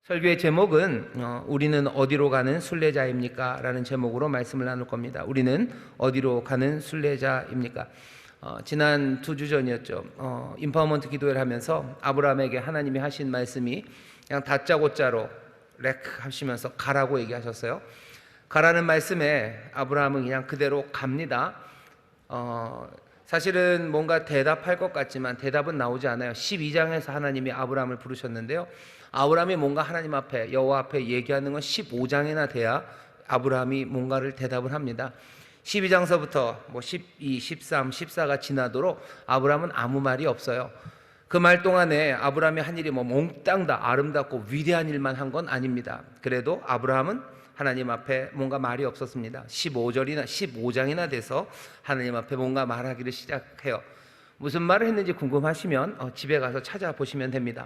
설교의 제목은 우리는 어디로 가는 순례자입니까? 라는 제목으로 말씀을 나눌 겁니다. 우리는 어디로 가는 순례자입니까? 지난 2주 전이었죠. 임파워먼트 기도회를 하면서 아브라함에게 하나님이 하신 말씀이 그냥 다짜고짜로 렉 하시면서 가라고 얘기하셨어요. 가라는 말씀에 아브라함은 그냥 그대로 갑니다. 사실은 뭔가 대답할 것 같지만 대답은 나오지 않아요. 12장에서 하나님이 아브라함을 부르셨는데요. 아브라함이 뭔가 하나님 앞에, 여호와 앞에 얘기하는 건 15장이나 돼야 아브라함이 뭔가를 대답을 합니다. 12장서부터 12, 13, 14가 지나도록 아브라함은 아무 말이 없어요. 그 말 동안에 아브라함이 한 일이 몽땅 다 아름답고 위대한 일만 한 건 아닙니다. 그래도 아브라함은 하나님 앞에 뭔가 말이 없었습니다. 15장이나 돼서 하나님 앞에 뭔가 말하기를 시작해요. 무슨 말을 했는지 궁금하시면 집에 가서 찾아보시면 됩니다.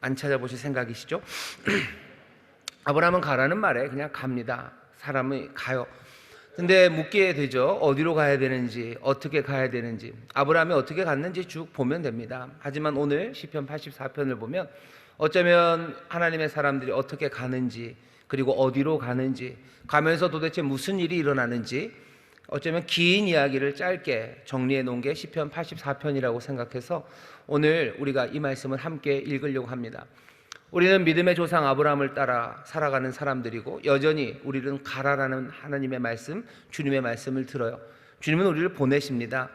안 찾아보실 생각이시죠? 아브라함은 가라는 말에 그냥 갑니다. 사람이 가요. 근데 묻게 되죠. 어디로 가야 되는지, 어떻게 가야 되는지. 아브라함이 어떻게 갔는지 쭉 보면 됩니다. 하지만 오늘 시편 84편을 보면 어쩌면 하나님의 사람들이 어떻게 가는지, 그리고 어디로 가는지, 가면서 도대체 무슨 일이 일어나는지, 어쩌면 긴 이야기를 짧게 정리해 놓은 게 시편 84편이라고 생각해서 오늘 우리가 이 말씀을 함께 읽으려고 합니다. 우리는 믿음의 조상 아브라함을 따라 살아가는 사람들이고 여전히 우리는 가라라는 하나님의 말씀, 주님의 말씀을 들어요. 주님은 우리를 보내십니다.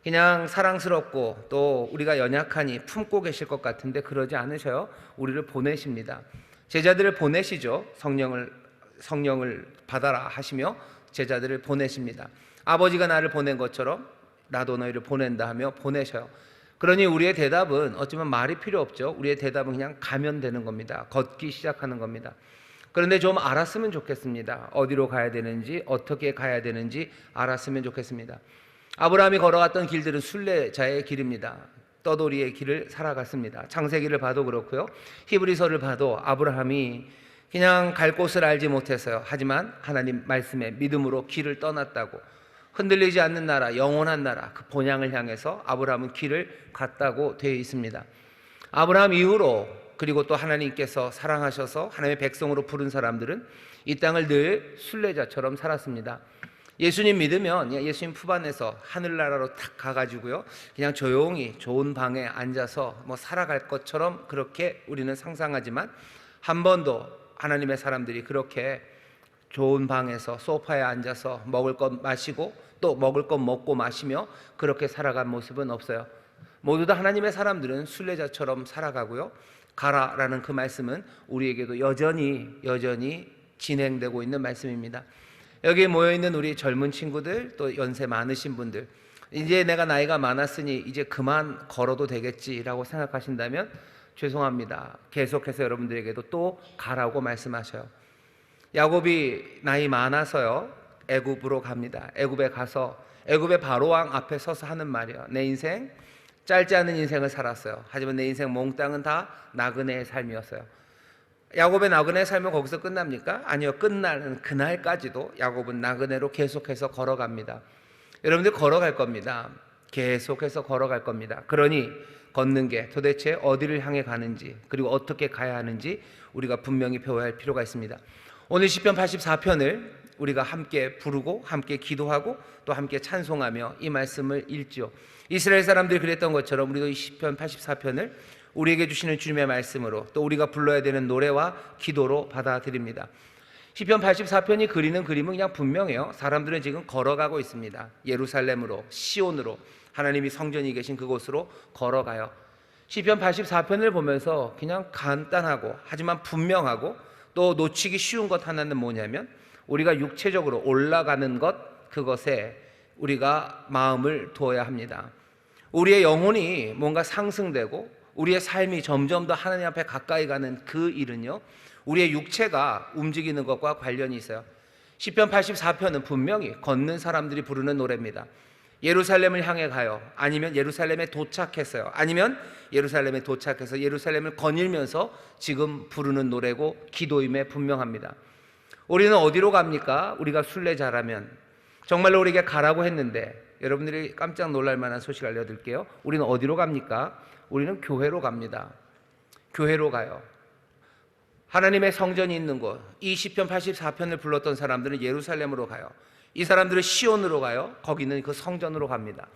그냥 사랑스럽고 또 우리가 연약하니 품고 계실 것 같은데 그러지 않으셔요. 우리를 보내십니다. 제자들을 보내시죠. 성령을 받아라 하시며 제자들을 보내십니다. 아버지가 나를 보낸 것처럼 나도 너희를 보낸다 하며 보내셔요. 그러니 우리의 대답은 어쩌면 말이 필요 없죠. 우리의 대답은 그냥 가면 되는 겁니다. 걷기 시작하는 겁니다. 그런데 좀 알았으면 좋겠습니다. 어디로 가야 되는지, 어떻게 가야 되는지 알았으면 좋겠습니다. 아브라함이 걸어갔던 길들은 순례자의 길입니다. 떠돌이의 길을 살아갔습니다. 창세기를 봐도 그렇고요. 히브리서를 봐도 아브라함이 그냥 갈 곳을 알지 못했어요. 하지만 하나님 말씀에 믿음으로 길을 떠났다고, 흔들리지 않는 나라, 영원한 나라, 그 본향을 향해서 아브라함은 길을 갔다고 되어 있습니다. 아브라함 이후로, 그리고 또 하나님께서 사랑하셔서 하나님의 백성으로 부른 사람들은 이 땅을 늘 순례자처럼 살았습니다. 예수님 믿으면 예수님 품 안에서 하늘나라로 탁 가가지고요, 그냥 조용히 좋은 방에 앉아서 살아갈 것처럼 그렇게 우리는 상상하지만 한 번도 하나님의 사람들이 그렇게 좋은 방에서 소파에 앉아서 먹을 것 마시고 또 먹을 것 먹고 마시며 그렇게 살아간 모습은 없어요. 모두 다 하나님의 사람들은 순례자처럼 살아가고요. 가라라는 그 말씀은 우리에게도 여전히 진행되고 있는 말씀입니다. 여기에 모여있는 우리 젊은 친구들, 또 연세 많으신 분들, 이제 내가 나이가 많았으니 이제 그만 걸어도 되겠지라고 생각하신다면 죄송합니다. 계속해서 여러분들에게도 또 가라고 말씀하셔요. 야곱이 나이 많아서요, 애굽으로 갑니다. 애굽에 가서 애굽의 바로왕 앞에 서서 하는 말이에요. 내 인생 짧지 않은 인생을 살았어요. 하지만 내 인생 몽땅은 다 나그네의 삶이었어요. 야곱의 나그네의 삶은 거기서 끝납니까? 아니요. 끝나는 그날까지도 야곱은 나그네로 계속해서 걸어갑니다. 여러분들 걸어갈 겁니다. 계속해서 걸어갈 겁니다. 그러니 걷는 게 도대체 어디를 향해 가는지, 그리고 어떻게 가야 하는지 우리가 분명히 배워야 할 필요가 있습니다. 오늘 시편 84편을 우리가 함께 부르고 함께 기도하고 또 함께 찬송하며 이 말씀을 읽죠. 이스라엘 사람들이 그랬던 것처럼 우리도 이 시편 84편을 우리에게 주시는 주님의 말씀으로, 또 우리가 불러야 되는 노래와 기도로 받아들입니다. 시편 84편이 그리는 그림은 그냥 분명해요. 사람들은 지금 걸어가고 있습니다. 예루살렘으로, 시온으로, 하나님이 성전이 계신 그곳으로 걸어가요. 시편 84편을 보면서 그냥 간단하고 하지만 분명하고 또 놓치기 쉬운 것 하나는 뭐냐면, 우리가 육체적으로 올라가는 것, 그것에 우리가 마음을 두어야 합니다. 우리의 영혼이 뭔가 상승되고 우리의 삶이 점점 더 하나님 앞에 가까이 가는 그 일은요, 우리의 육체가 움직이는 것과 관련이 있어요. 시편 84편은 분명히 걷는 사람들이 부르는 노래입니다. 예루살렘을 향해 가요. 아니면 예루살렘에 도착했어요. 아니면 예루살렘에 도착해서 예루살렘을 거닐면서 지금 부르는 노래고 기도임에 분명합니다. 우리는 어디로 갑니까? 우리가 순례자라면 정말로 우리에게 가라고 했는데, 여러분들이 깜짝 놀랄 만한 소식 알려드릴게요. 우리는 어디로 갑니까? 우리는 교회로 갑니다. 교회로 가요. 하나님의 성전이 있는 곳, 이 시편 84편을 불렀던 사람들은 예루살렘으로 가요. 이 사람들은 시온으로 가요. 거기는 그 성전으로 갑니다.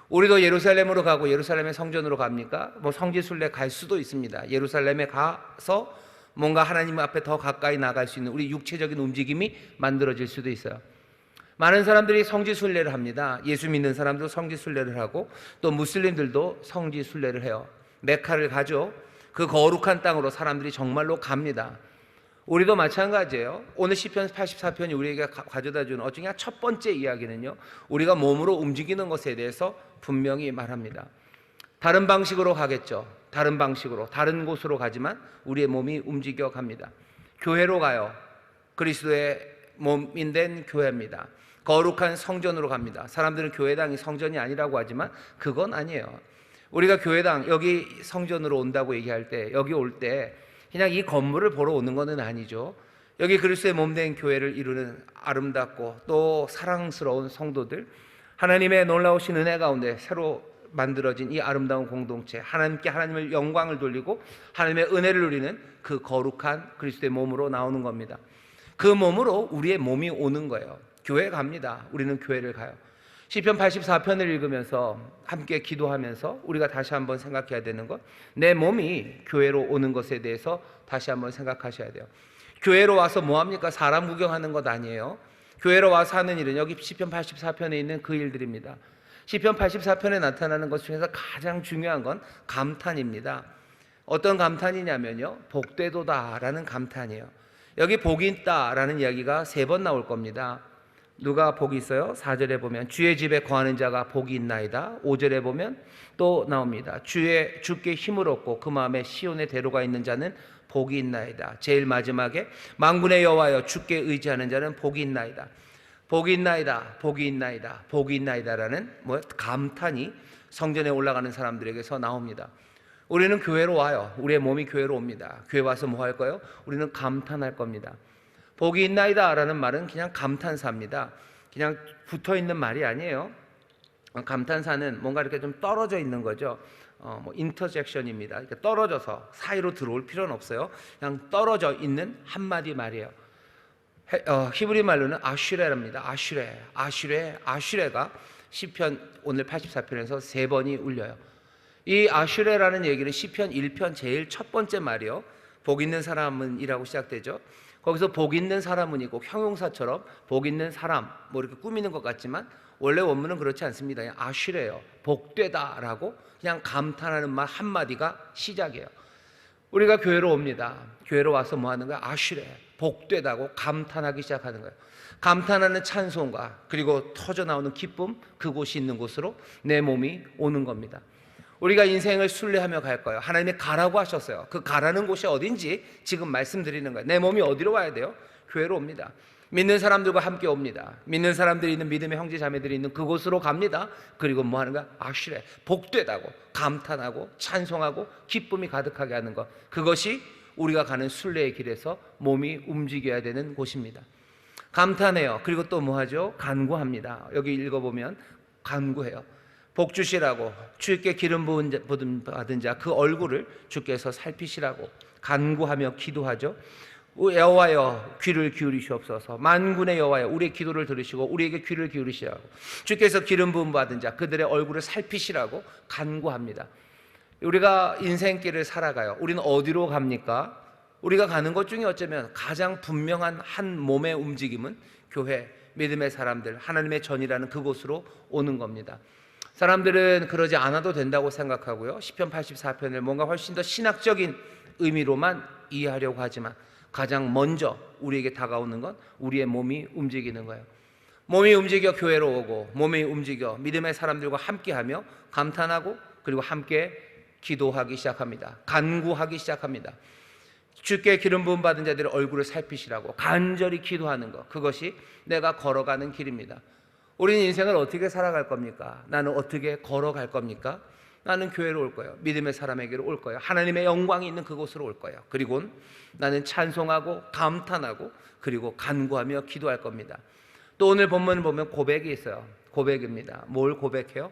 우리도 예루살렘으로 가고 예루살렘의 성전으로 갑니까? 뭐 성지순례 갈 수도 있습니다. 예루살렘에 가서 뭔가 하나님 앞에 더 가까이 나갈 수 있는 우리 육체적인 움직임이 만들어질 수도 있어요. 많은 사람들이 성지순례를 합니다. 예수 믿는 사람도 성지순례를 하고 또 무슬림들도 성지순례를 해요. 메카를 가죠. 그 거룩한 땅으로 사람들이 정말로 갑니다. 우리도 마찬가지예요. 오늘 시편 84편이 우리에게 가져다주는 어쩌냐 첫 번째 이야기는요, 우리가 몸으로 움직이는 것에 대해서 분명히 말합니다. 다른 방식으로 가겠죠. 다른 방식으로, 다른 곳으로 가지만 우리의 몸이 움직여 갑니다. 교회로 가요. 그리스도의 몸인 된 교회입니다. 거룩한 성전으로 갑니다. 사람들은 교회당이 성전이 아니라고 하지만 그건 아니에요. 우리가 교회당, 여기 성전으로 온다고 얘기할 때, 여기 올 때 그냥 이 건물을 보러 오는 것은 아니죠. 여기 그리스도의 몸된 교회를 이루는 아름답고 또 사랑스러운 성도들, 하나님의 놀라우신 은혜 가운데 새로 만들어진 이 아름다운 공동체, 하나님께 하나님의 영광을 돌리고 하나님의 은혜를 누리는 그 거룩한 그리스도의 몸으로 나오는 겁니다. 그 몸으로 우리의 몸이 오는 거예요. 교회 갑니다. 우리는 교회를 가요. 시편 84편을 읽으면서 함께 기도하면서 우리가 다시 한번 생각해야 되는 것, 내 몸이 교회로 오는 것에 대해서 다시 한번 생각하셔야 돼요. 교회로 와서 뭐합니까? 사람 구경하는 것 아니에요. 교회로 와서 하는 일은 여기 시편 84편에 있는 그 일들입니다. 시편 84편에 나타나는 것 중에서 가장 중요한 건 감탄입니다. 어떤 감탄이냐면요, 복되도다라는 감탄이에요. 여기 복이 있다라는 이야기가 3번 나올 겁니다. 누가 복이 있어요? 4절에 보면 주의 집에 거하는 자가 복이 있나이다. 5절에 보면 또 나옵니다. 주께 힘을 얻고 그 마음에 시온의 대로가 있는 자는 복이 있나이다. 제일 마지막에 만군의 여호와여 주께 의지하는 자는 복이 있나이다. 복이 있나이다. 복이 있나이다. 복이 있나이다라는 감탄이 성전에 올라가는 사람들에게서 나옵니다. 우리는 교회로 와요. 우리의 몸이 교회로 옵니다. 교회 와서 뭐 할 거예요? 우리는 감탄할 겁니다. 복이 있나이다 라는 말은 그냥 감탄사입니다. 그냥 붙어있는 말이 아니에요. 감탄사는 뭔가 이렇게 좀 떨어져 있는 거죠. 인터섹션입니다. 이렇게 떨어져서 사이로 들어올 필요는 없어요. 그냥 떨어져 있는 한마디 말이에요. 히브리 말로는 아슈레랍니다. 아슈레가 시편 오늘 84편에서 3번이 울려요. 이 아슈레라는 얘기는 시편 1편 제일 첫 번째 말이요. 복 있는 사람은이라고 시작되죠. 거기서 복 있는 사람은 꼭 형용사처럼 복 있는 사람 뭐 이렇게 꾸미는 것 같지만 원래 원문은 그렇지 않습니다. 그냥 아쉬래요. 복되다라고 그냥 감탄하는 말 한마디가 시작이에요. 우리가 교회로 옵니다. 교회로 와서 뭐 하는 거야? 아쉬래. 복되다고 감탄하기 시작하는 거예요. 감탄하는 찬송가 그리고 터져 나오는 기쁨, 그곳이 있는 곳으로 내 몸이 오는 겁니다. 우리가 인생을 순례하며 갈 거예요. 하나님이 가라고 하셨어요. 그 가라는 곳이 어딘지 지금 말씀드리는 거예요. 내 몸이 어디로 와야 돼요? 교회로 옵니다. 믿는 사람들과 함께 옵니다. 믿는 사람들이 있는 믿음의 형제 자매들이 있는 그곳으로 갑니다. 그리고 뭐 하는 거야? 아쉬래. 복되다고 감탄하고 찬송하고 기쁨이 가득하게 하는 것, 그것이 우리가 가는 순례의 길에서 몸이 움직여야 되는 곳입니다. 감탄해요. 그리고 또 뭐 하죠? 간구합니다. 여기 읽어보면 간구해요. 복 주시라고, 주께 기름 부음 받은 자 그 얼굴을 주께서 살피시라고 간구하며 기도하죠. 여호와여 귀를 기울이시옵소서. 만군의 여호와여 우리의 기도를 들으시고 우리에게 귀를 기울이시라고, 주께서 기름 부음 받은 자 그들의 얼굴을 살피시라고 간구합니다. 우리가 인생길을 살아가요. 우리는 어디로 갑니까? 우리가 가는 것 중에 어쩌면 가장 분명한 한 몸의 움직임은 교회, 믿음의 사람들, 하나님의 전이라는 그곳으로 오는 겁니다. 사람들은 그러지 않아도 된다고 생각하고요. 시편 84편을 뭔가 훨씬 더 신학적인 의미로만 이해하려고 하지만 가장 먼저 우리에게 다가오는 건 우리의 몸이 움직이는 거예요. 몸이 움직여 교회로 오고 몸이 움직여 믿음의 사람들과 함께하며 감탄하고 그리고 함께 기도하기 시작합니다. 간구하기 시작합니다. 주께 기름 부음 받은 자들의 얼굴을 살피시라고 간절히 기도하는 것, 그것이 내가 걸어가는 길입니다. 우리는 인생을 어떻게 살아갈 겁니까? 나는 어떻게 걸어갈 겁니까? 나는 교회로 올 거예요. 믿음의 사람에게로 올 거예요. 하나님의 영광이 있는 그곳으로 올 거예요. 그리고 나는 찬송하고 감탄하고 그리고 간구하며 기도할 겁니다. 또 오늘 본문을 보면 고백이 있어요. 고백입니다. 뭘 고백해요?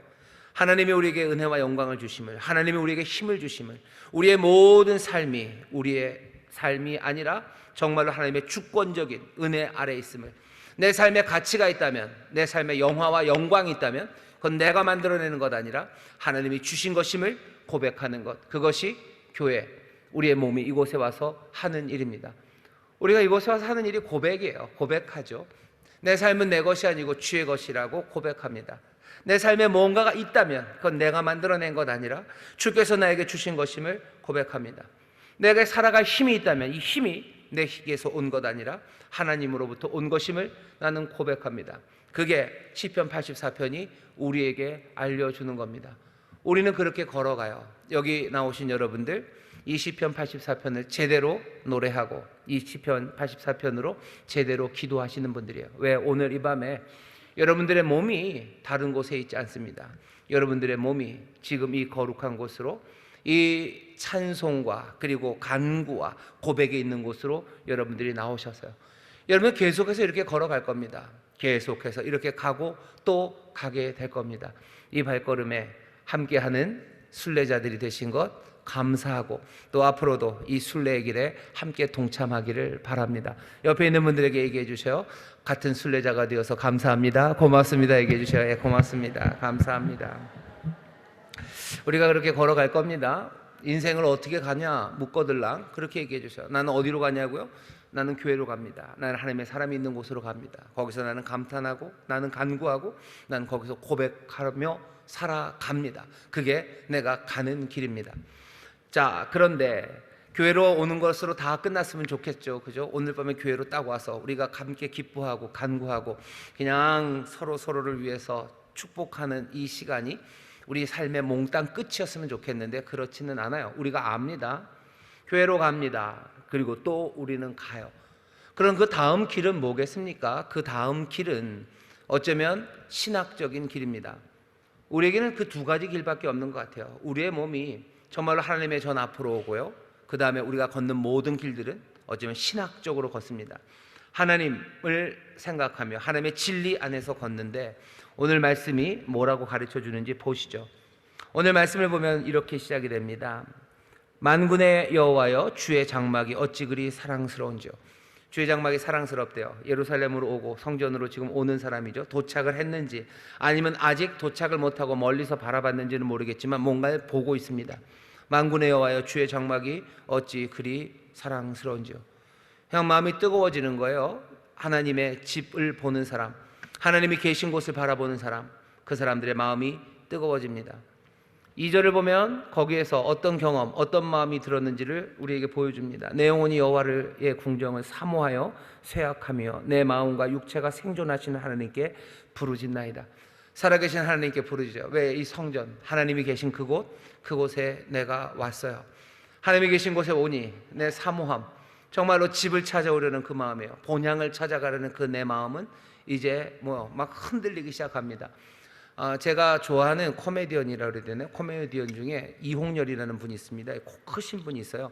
하나님이 우리에게 은혜와 영광을 주심을, 하나님이 우리에게 힘을 주심을, 우리의 모든 삶이, 우리의 삶이 아니라 정말로 하나님의 주권적인 은혜 아래에 있음을, 내 삶에 가치가 있다면, 내 삶에 영화와 영광이 있다면 그건 내가 만들어내는 것 아니라 하나님이 주신 것임을 고백하는 것, 그것이 교회, 우리의 몸이 이곳에 와서 하는 일입니다. 우리가 이곳에 와서 하는 일이 고백이에요. 고백하죠. 내 삶은 내 것이 아니고 주의 것이라고 고백합니다. 내 삶에 뭔가가 있다면 그건 내가 만들어낸 것 아니라 주께서 나에게 주신 것임을 고백합니다. 내가 살아갈 힘이 있다면 이 힘이 내게서 온 것 아니라 하나님으로부터 온 것임을 나는 고백합니다. 그게 시편 84편이 우리에게 알려주는 겁니다. 우리는 그렇게 걸어가요. 여기 나오신 여러분들, 이 시편 84편을 제대로 노래하고 이 시편 84편으로 제대로 기도하시는 분들이에요. 왜? 오늘 이 밤에 여러분들의 몸이 다른 곳에 있지 않습니다. 여러분들의 몸이 지금 이 거룩한 곳으로, 이 찬송과 그리고 간구와 고백이 있는 곳으로 여러분들이 나오셔서요, 여러분 계속해서 이렇게 걸어갈 겁니다. 계속해서 이렇게 가고 또 가게 될 겁니다. 이 발걸음에 함께하는 순례자들이 되신 것 감사하고 또 앞으로도 이 순례의 길에 함께 동참하기를 바랍니다. 옆에 있는 분들에게 얘기해 주세요. 같은 순례자가 되어서 감사합니다. 고맙습니다. 얘기해 주세요. 예, 고맙습니다. 감사합니다. 우리가 그렇게 걸어갈 겁니다. 인생을 어떻게 가냐 묻거들랑 그렇게 얘기해 주세요. 나는 어디로 가냐고요? 나는 교회로 갑니다. 나는 하나님의 사람이 있는 곳으로 갑니다. 거기서 나는 감탄하고, 나는 간구하고, 나는 거기서 고백하며 살아갑니다. 그게 내가 가는 길입니다. 자, 그런데 교회로 오는 것으로 다 끝났으면 좋겠죠. 그죠? 오늘 밤에 교회로 딱 와서 우리가 함께 기뻐하고 간구하고 그냥 서로를 위해서 축복하는 이 시간이 우리 삶의 몽땅 끝이었으면 좋겠는데 그렇지는 않아요. 우리가 압니다. 교회로 갑니다. 그리고 또 우리는 가요. 그럼 그 다음 길은 뭐겠습니까? 그 다음 길은 어쩌면 신학적인 길입니다. 우리에게는 그 두 가지 길밖에 없는 것 같아요. 우리의 몸이 정말로 하나님의 전 앞으로 오고요, 그 다음에 우리가 걷는 모든 길들은 어쩌면 신학적으로 걷습니다. 하나님을 생각하며 하나님의 진리 안에서 걷는데 오늘 말씀이 뭐라고 가르쳐 주는지 보시죠. 오늘 말씀을 보면 이렇게 시작이 됩니다. 만군의 여호와여, 주의 장막이 어찌 그리 사랑스러운지요. 주의 장막이 사랑스럽대요. 예루살렘으로 오고 성전으로 지금 오는 사람이죠. 도착을 했는지 아니면 아직 도착을 못하고 멀리서 바라봤는지는 모르겠지만 뭔가를 보고 있습니다. 만군의 여호와여, 주의 장막이 어찌 그리 사랑스러운지요. 그냥 마음이 뜨거워지는 거예요. 하나님의 집을 보는 사람, 하나님이 계신 곳을 바라보는 사람, 그 사람들의 마음이 뜨거워집니다. 2절을 보면 거기에서 어떤 경험, 어떤 마음이 들었는지를 우리에게 보여줍니다. 내 영혼이 여호와의 궁정을 사모하여 쇠약하며 내 마음과 육체가 생존하시는 하나님께 부르짖나이다. 살아계신 하나님께 부르짖어요. 왜? 이 성전, 하나님이 계신 그곳에 내가 왔어요. 하나님이 계신 곳에 오니 내 사모함, 정말로 집을 찾아오려는 그 마음이에요. 본향을 찾아가려는 그 내 마음은 이제 막 흔들리기 시작합니다. 제가 좋아하는 코미디언이라고 그래야 되나요? 코미디언 중에 이홍렬이라는 분이 있습니다. 크신 분이 있어요.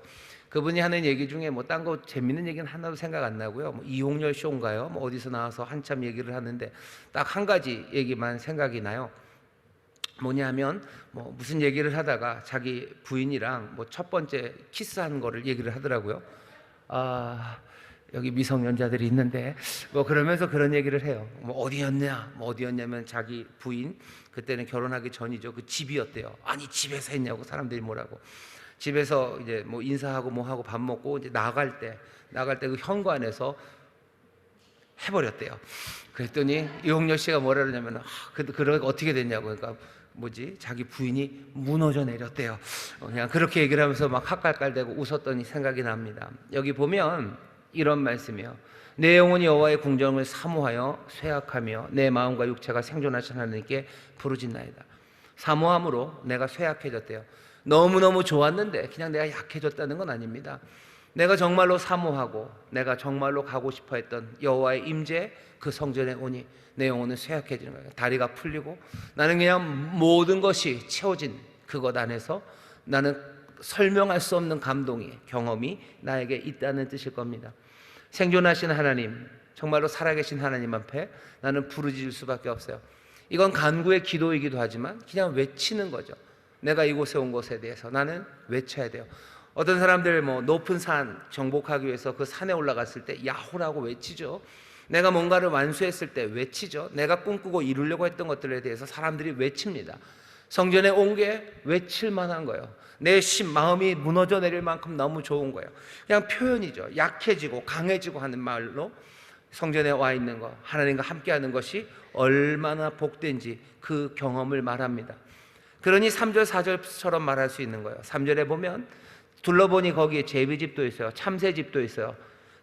그분이 하는 얘기 중에 딴 거 재밌는 얘기는 하나도 생각 안 나고요. 이홍렬 쇼인가요? 어디서 나와서 한참 얘기를 하는데 딱 한 가지 얘기만 생각이 나요. 뭐냐면 무슨 얘기를 하다가 자기 부인이랑 첫 번째 키스한 거를 얘기를 하더라고요. 여기 미성년자들이 있는데 그러면서 그런 얘기를 해요. 어디였냐면 자기 부인, 그때는 결혼하기 전이죠. 그 집이었대요. 아니 집에서 했냐고 사람들이 뭐라고. 집에서 이제 인사하고 하고 밥 먹고 이제 나갈 때 그 현관에서 해버렸대요. 그랬더니 이홍렬 씨가 뭐라 그러냐면 그러니까 어떻게 됐냐고. 그러니까 자기 부인이 무너져 내렸대요. 그냥 그렇게 얘기를 하면서 막 헷갈깔대고 웃었더니 생각이 납니다. 여기 보면 이런 말씀이에요. 내 영혼이 여호와의 궁정을 사모하여 쇠약하며 내 마음과 육체가 생존하신 하나님께 부르짖나이다. 사모함으로 내가 쇠약해졌대요. 너무너무 좋았는데 그냥 내가 약해졌다는 건 아닙니다. 내가 정말로 사모하고 내가 정말로 가고 싶어 했던 여호와의 임재, 그 성전에 오니 내 영혼은 쇠약해지는 거예요. 다리가 풀리고 나는 그냥 모든 것이 채워진 그것 안에서 나는 설명할 수 없는 경험이 나에게 있다는 뜻일 겁니다. 생존하신 하나님, 정말로 살아계신 하나님 앞에 나는 부르짖을 수밖에 없어요. 이건 간구의 기도이기도 하지만 그냥 외치는 거죠. 내가 이곳에 온 것에 대해서 나는 외쳐야 돼요. 어떤 사람들 뭐 높은 산 정복하기 위해서 그 산에 올라갔을 때 야호라고 외치죠. 내가 뭔가를 완수했을 때 외치죠. 내가 꿈꾸고 이루려고 했던 것들에 대해서 사람들이 외칩니다. 성전에 온 게 외칠 만한 거예요. 내 마음이 무너져 내릴 만큼 너무 좋은 거예요. 그냥 표현이죠. 약해지고 강해지고 하는 말로 성전에 와 있는 것, 하나님과 함께하는 것이 얼마나 복된지 그 경험을 말합니다. 그러니 3절 4절처럼 말할 수 있는 거예요. 3절에 보면 둘러보니 거기에 제비집도 있어요. 참새집도 있어요.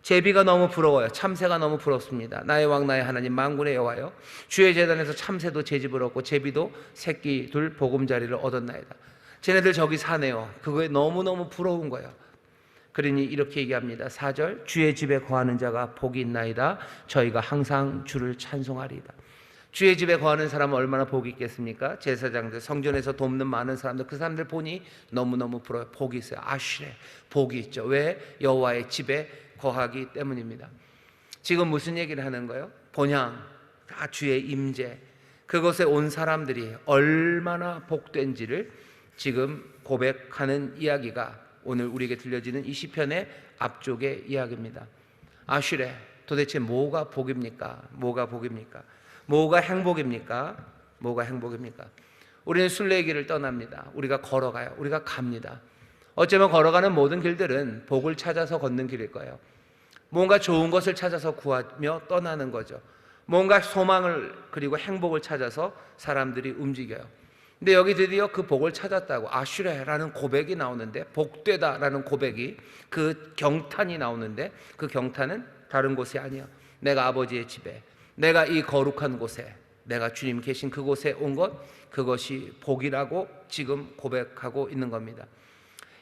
제비가 너무 부러워요. 참새가 너무 부럽습니다. 나의 왕 나의 하나님 만군의 여호와여, 주의 제단에서 참새도 제 집을 얻고 제비도 새끼 둘 보금자리를 얻었나이다. 쟤네들 저기 사네요. 그거에 너무너무 부러운 거예요. 그러니 이렇게 얘기합니다. 4절, 주의 집에 거하는 자가 복이 있나이다. 저희가 항상 주를 찬송하리이다. 주의 집에 거하는 사람은 얼마나 복이 있겠습니까? 제사장들, 성전에서 돕는 많은 사람들, 그 사람들 보니 너무너무 부러워요. 복이 있어요. 아슈레, 복이 있죠. 왜? 여호와의 집에 거하기 때문입니다. 지금 무슨 얘기를 하는 거예요? 본향, 다 주의 임재, 그곳에 온 사람들이 얼마나 복된지를 지금 고백하는 이야기가 오늘 우리에게 들려지는 이 시편의 앞쪽의 이야기입니다. 아슈레, 도대체 뭐가 복입니까? 뭐가 복입니까? 뭐가 행복입니까? 뭐가 행복입니까? 우리는 순례길을 떠납니다. 우리가 걸어가요. 우리가 갑니다. 어쩌면 걸어가는 모든 길들은 복을 찾아서 걷는 길일 거예요. 뭔가 좋은 것을 찾아서 구하며 떠나는 거죠. 뭔가 소망을 그리고 행복을 찾아서 사람들이 움직여요. 근데 여기 드디어 그 복을 찾았다고 아슈레라는 고백이 나오는데, 복되다라는 고백이, 그 경탄이 나오는데, 그 경탄은 다른 곳이 아니야. 내가 아버지의 집에, 내가 이 거룩한 곳에, 내가 주님 계신 그곳에 온 것, 그것이 복이라고 지금 고백하고 있는 겁니다.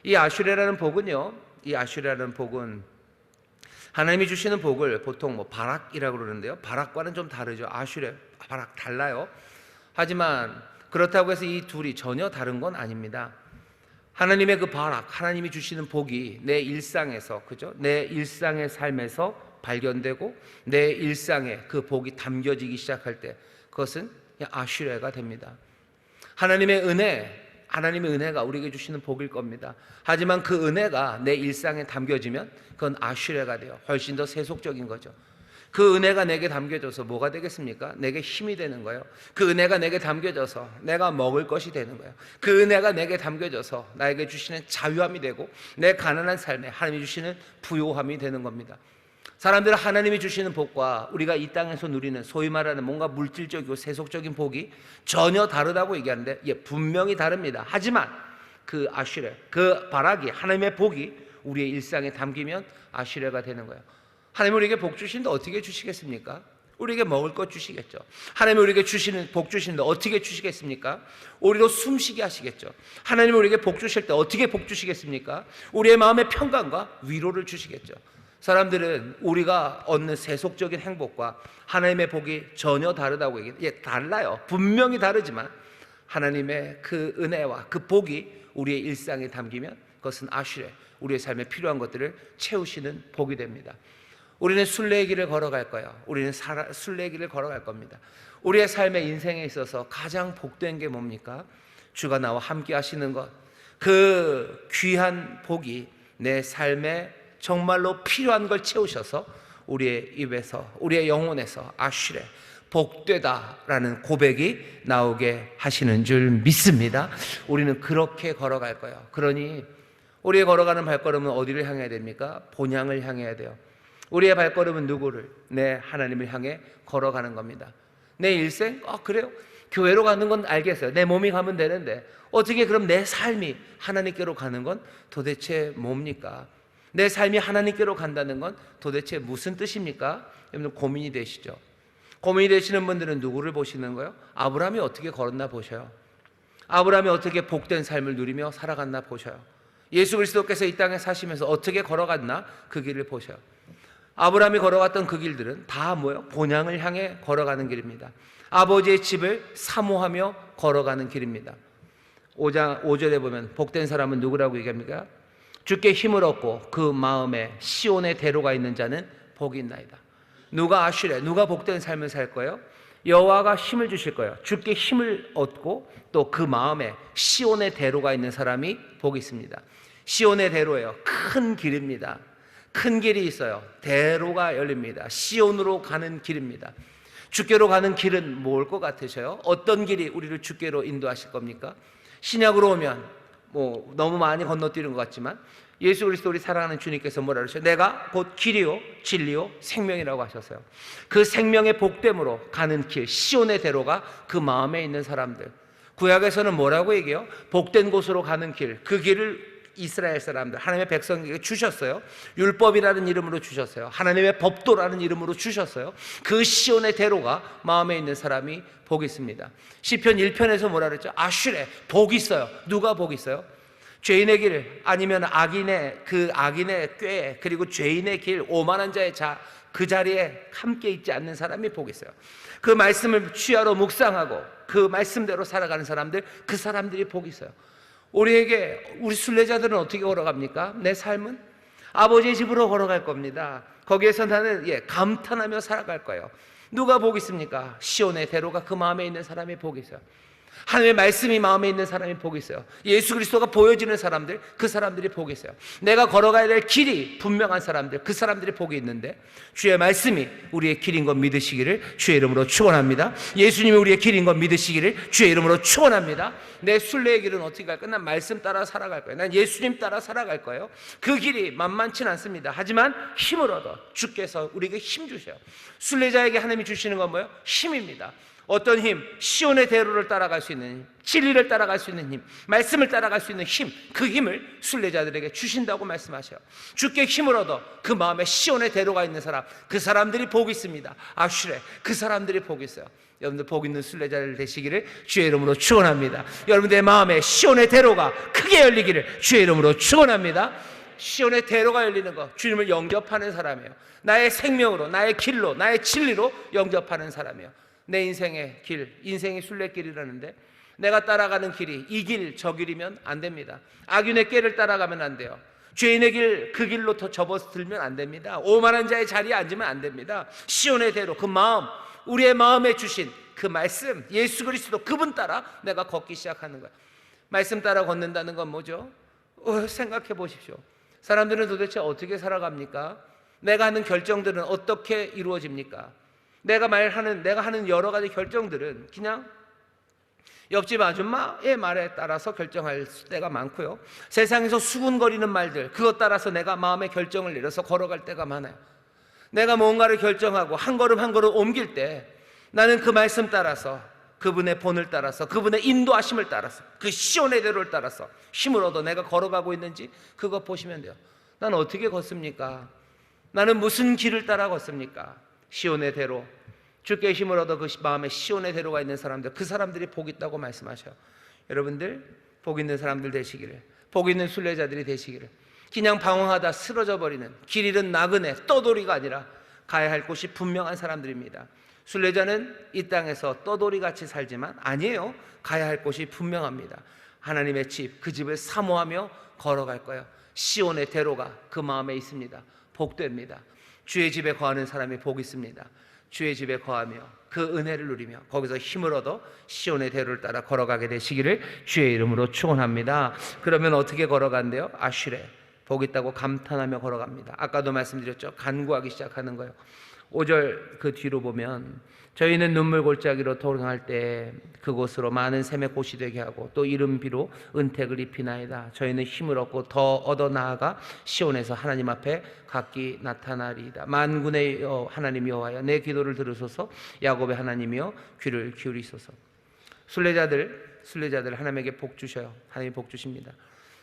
이 아슈레라는 복은요, 이 아슈레라는 복은 하나님이 주시는 복을 보통 뭐 바락이라고 그러는데요, 바락과는 좀 다르죠. 아슈레, 바락 달라요. 하지만 그렇다고 해서 이 둘이 전혀 다른 건 아닙니다. 하나님의 그 바락, 하나님이 주시는 복이 내 일상에서, 그죠? 내 일상의 삶에서 발견되고 내 일상에 그 복이 담겨지기 시작할 때 그것은 아슈레가 됩니다. 하나님의 은혜가 우리에게 주시는 복일 겁니다. 하지만 그 은혜가 내 일상에 담겨지면 그건 아슈레가 돼요. 훨씬 더 세속적인 거죠. 그 은혜가 내게 담겨져서 뭐가 되겠습니까? 내게 힘이 되는 거예요. 그 은혜가 내게 담겨져서 내가 먹을 것이 되는 거예요. 그 은혜가 내게 담겨져서 나에게 주시는 자유함이 되고 내 가난한 삶에 하나님이 주시는 부요함이 되는 겁니다. 사람들은 하나님이 주시는 복과 우리가 이 땅에서 누리는 소위 말하는 뭔가 물질적이고 세속적인 복이 전혀 다르다고 얘기하는데, 분명히 다릅니다. 하지만 그 아슈레, 그 바락이, 하나님의 복이 우리의 일상에 담기면 아슈레가 되는 거예요. 하나님 우리에게 복 주시는데 어떻게 주시겠습니까? 우리에게 먹을 것 주시겠죠. 하나님 우리에게 주시는 복 주시는데 어떻게 주시겠습니까? 우리로 숨쉬게 하시겠죠. 하나님 우리에게 복 주실 때 어떻게 복 주시겠습니까? 우리의 마음의 평강과 위로를 주시겠죠. 사람들은 우리가 얻는 세속적인 행복과 하나님의 복이 전혀 다르다고 얘기해요. 달라요. 분명히 다르지만 하나님의 그 은혜와 그 복이 우리의 일상에 담기면 그것은 아슈레, 우리의 삶에 필요한 것들을 채우시는 복이 됩니다. 우리는 순례의 길을 걸어갈 거예요. 우리는 순례의 길을 걸어갈 겁니다. 우리의 삶의 인생에 있어서 가장 복된 게 뭡니까? 주가 나와 함께 하시는 것, 그 귀한 복이 내 삶에 정말로 필요한 걸 채우셔서 우리의 입에서, 우리의 영혼에서 아슈레, 복되다라는 고백이 나오게 하시는 줄 믿습니다. 우리는 그렇게 걸어갈 거예요. 그러니 우리의 걸어가는 발걸음은 어디를 향해야 됩니까? 본향을 향해야 돼요. 우리의 발걸음은 누구를? 내 하나님을 향해 걸어가는 겁니다. 내 일생? 그래요? 교회로 가는 건 알겠어요. 내 몸이 가면 되는데 어떻게 그럼 내 삶이 하나님께로 가는 건 도대체 뭡니까? 내 삶이 하나님께로 간다는 건 도대체 무슨 뜻입니까? 여러분 고민이 되시죠? 고민이 되시는 분들은 누구를 보시는 거예요? 아브라함이 어떻게 걸었나 보셔요. 아브라함이 어떻게 복된 삶을 누리며 살아갔나 보셔요. 예수 그리스도께서 이 땅에 사시면서 어떻게 걸어갔나 그 길을 보셔요. 아브라함이 걸어갔던 그 길들은 다 뭐예요? 본향을 향해 걸어가는 길입니다. 아버지의 집을 사모하며 걸어가는 길입니다. 5절에 보면 복된 사람은 누구라고 얘기합니까? 주께 힘을 얻고 그 마음에 시온의 대로가 있는 자는 복이 있나이다. 누가 아슈레, 누가 복된 삶을 살 거예요? 여호와가 힘을 주실 거예요. 주께 힘을 얻고 또 그 마음에 시온의 대로가 있는 사람이 복이 있습니다. 시온의 대로예요. 큰 길입니다. 큰 길이 있어요. 대로가 열립니다. 시온으로 가는 길입니다. 주께로 가는 길은 뭘 것 같으셔요? 어떤 길이 우리를 주께로 인도하실 겁니까? 신약으로 오면 너무 많이 건너뛰는 것 같지만 예수 그리스도 우리 사랑하는 주님께서 뭐라 그러셔요? 내가 곧 길이요 진리요 생명이라고 하셨어요. 그 생명의 복됨으로 가는 길, 시온의 대로가 그 마음에 있는 사람들. 구약에서는 뭐라고 얘기해요? 복된 곳으로 가는 길, 그 길을 이스라엘 사람들, 하나님의 백성에게 주셨어요. 율법이라는 이름으로 주셨어요. 하나님의 법도라는 이름으로 주셨어요. 그 시온의 대로가 마음에 있는 사람이 복 있습니다. 시편 1편에서 뭐라 그랬죠? 아슈레, 복 있어요. 누가 복 있어요? 죄인의 길, 아니면 악인의 꾀, 그리고 죄인의 길, 오만한 자의 그 자리에 함께 있지 않는 사람이 복 있어요. 그 말씀을 취하러 묵상하고 그 말씀대로 살아가는 사람들, 그 사람들이 복 있어요. 우리 순례자들은 어떻게 걸어갑니까? 내 삶은 아버지의 집으로 걸어갈 겁니다. 거기에서 나는 감탄하며 살아갈 거예요. 누가 복 있습니까? 시온의 대로가 그 마음에 있는 사람이 복 있어요. 하나님의 말씀이 마음에 있는 사람이 복이 있어요. 예수 그리스도가 보여지는 사람들, 그 사람들이 복이 있어요. 내가 걸어가야 될 길이 분명한 사람들, 그 사람들이 복이 있는데, 주의 말씀이 우리의 길인 것 믿으시기를 주의 이름으로 축원합니다. 예수님이 우리의 길인 것 믿으시기를 주의 이름으로 축원합니다. 내 순례의 길은 어떻게 갈까요? 난 말씀 따라 살아갈 거예요. 난 예수님 따라 살아갈 거예요. 그 길이 만만치는 않습니다. 하지만 힘을 얻어 주께서 우리에게 힘 주셔요. 순례자에게 하나님이 주시는 건 뭐예요? 힘입니다. 어떤 힘? 시온의 대로를 따라갈 수 있는 힘, 진리를 따라갈 수 있는 힘, 말씀을 따라갈 수 있는 힘, 그 힘을 순례자들에게 주신다고 말씀하셔요. 주께 힘을 얻어 그 마음에 시온의 대로가 있는 사람, 그 사람들이 복이 있습니다. 아슈레, 그 사람들이 복이 있어요. 여러분들 복 있는 순례자들 되시기를 주의 이름으로 축원합니다. 여러분들의 마음에 시온의 대로가 크게 열리기를 주의 이름으로 축원합니다. 시온의 대로가 열리는 것, 주님을 영접하는 사람이에요. 나의 생명으로, 나의 길로, 나의 진리로 영접하는 사람이에요. 내 인생의 길, 인생이 순례길이라는데 내가 따라가는 길이 이 길, 저 길이면 안 됩니다. 악인의 꾀를 따라가면 안 돼요. 죄인의 길, 그 길로 더 접어들면 안 됩니다. 오만한 자의 자리에 앉으면 안 됩니다. 시온의 대로, 그 마음, 우리의 마음에 주신 그 말씀, 예수 그리스도 그분 따라 내가 걷기 시작하는 거예요. 말씀 따라 걷는다는 건 뭐죠? 생각해 보십시오. 사람들은 도대체 어떻게 살아갑니까? 내가 하는 결정들은 어떻게 이루어집니까? 내가 하는 여러 가지 결정들은 그냥 옆집 아줌마의 말에 따라서 결정할 때가 많고요. 세상에서 수군거리는 말들, 그것 따라서 내가 마음의 결정을 내려서 걸어갈 때가 많아요. 내가 뭔가를 결정하고 한 걸음 한 걸음 옮길 때 나는 그 말씀 따라서, 그분의 본을 따라서, 그분의 인도하심을 따라서, 그 시온의 대로를 따라서 힘을 얻어 내가 걸어가고 있는지 그거 보시면 돼요. 난 어떻게 걷습니까? 나는 무슨 길을 따라 걷습니까? 시온의 대로, 주께 힘을 얻어 그 마음에 시온의 대로가 있는 사람들, 그 사람들이 복 있다고 말씀하셔요. 여러분들 복 있는 사람들 되시기를, 복 있는 순례자들이 되시기를. 그냥 방황하다 쓰러져 버리는, 길 잃은 나그네 떠돌이가 아니라 가야 할 곳이 분명한 사람들입니다. 순례자는 이 땅에서 떠돌이같이 살지만 아니에요. 가야 할 곳이 분명합니다. 하나님의 집, 그 집을 사모하며 걸어갈 거예요. 시온의 대로가 그 마음에 있습니다. 복됩니다. 주의 집에 거하는 사람이 복 있습니다. 주의 집에 거하며 그 은혜를 누리며 거기서 힘을 얻어 시온의 대로를 따라 걸어가게 되시기를 주의 이름으로 축원합니다. 그러면 어떻게 걸어간대요? 아슈레, 복 있다고 감탄하며 걸어갑니다. 아까도 말씀드렸죠. 간구하기 시작하는 거예요. 5절 그 뒤로 보면 저희는 눈물 골짜기로 통할 때 그곳으로 많은 샘의 곳이 되게 하고 또 이름비로 은택을 입히나이다. 저희는 힘을 얻고 더 얻어 나아가 시온에서 하나님 앞에 각기 나타나리이다. 만군의 하나님 여호와여, 내 기도를 들으소서. 야곱의 하나님이여, 귀를 기울이소서. 순례자들 하나님에게 복 주셔요. 하나님이 복 주십니다.